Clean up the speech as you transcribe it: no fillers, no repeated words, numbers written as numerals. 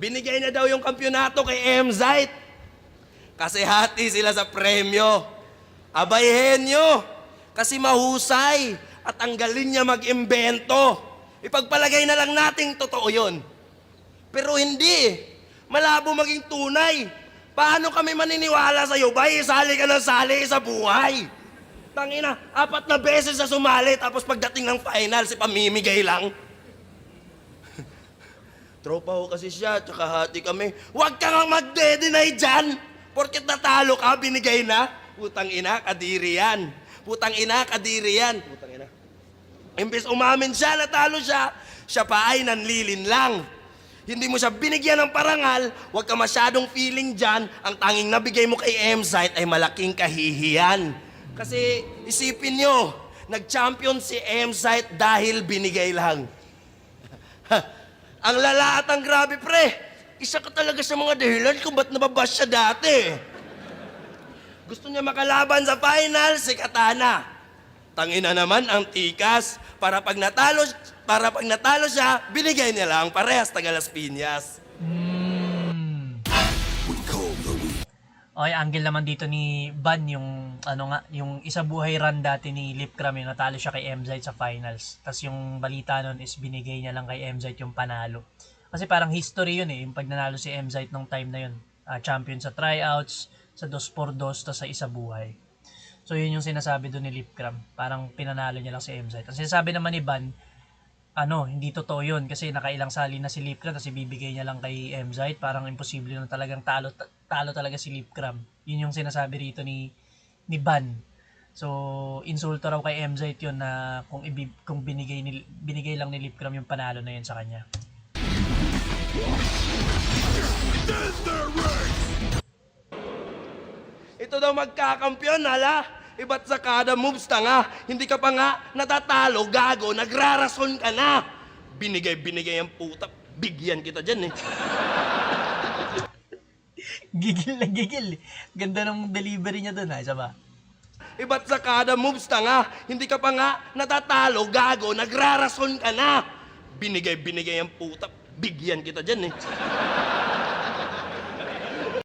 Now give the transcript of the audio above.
Binigay niya daw yung kampyonato kay Emzite. Kasi hati sila sa premyo. Abayhin nyo. Kasi mahusay. At ang galing niya mag-imbento. Ipagpalagay na lang nating totoo yun. Pero hindi. Malabo maging tunay. Paano kami maniniwala sa'yo, bay? Sali ka ng sali sa buhay. Tangina, 4 na beses na sumali, tapos pagdating ng final, si pamimigay lang. Tropa ko kasi siya, tsaka hati kami. Huwag ka nga magde-deny dyan! Porket natalo ka, binigay na. Putang ina, kadiri yan. Putang ina, kadiri yan. Putang ina. Imbes umamin siya, natalo siya, siya pa ay nanlilin lang. Hindi mo siya binigyan ng parangal, huwag ka masyadong feeling dyan, ang tanging nabigay mo kay Emzite ay malaking kahihiyan. Kasi isipin nyo, nag-champion si Emzite dahil binigay lang. Ang lala at ang grabe, pre. Isa ka talaga sa mga dahilan kung ba't nababash siya dati. Gusto niya makalaban sa final, si Katana. Tangina naman ang tikas. Para pag natalo siya, binigay niya lang parehas taga Las Piñas. Okay, angle naman dito ni Ban yung yung isa buhay run dati ni Lipcram yung natalo siya kay Emzite sa finals. Tapos yung balita nun is binigay niya lang kay Emzite yung panalo. Kasi parang history yun yung pag nanalo si Emzite nung time na yun. Champion sa tryouts, sa 2x2, tapos sa isa buhay. So yun yung sinasabi doon ni Lipcram. Parang pinanalo niya lang si Emzite. Ang sinasabi naman ni Ban, hindi totoo yun kasi nakailang sali na si Lipcram kasi bibigay niya lang kay Emzite. Parang imposible na talagang talo talaga si Lipcram. Yun yung sinasabi rito ni Ban. So insulto raw kay Emzite yun na kung binigay lang ni Lipcram yung panalo na yun sa kanya. Ito daw magkakampyon, hala. Iba't sa kada moves tanga, hindi ka pa nga natatalo, gago, nagrarason ka na. Binigay ang puta, bigyan kita dyan eh. Gigil na gigil. Ganda ng delivery niya doon, isa ba? Iba't sa kada moves tanga, hindi ka pa nga natatalo, gago, nagrarason ka na. Binigay ang puta, bigyan kita dyan eh.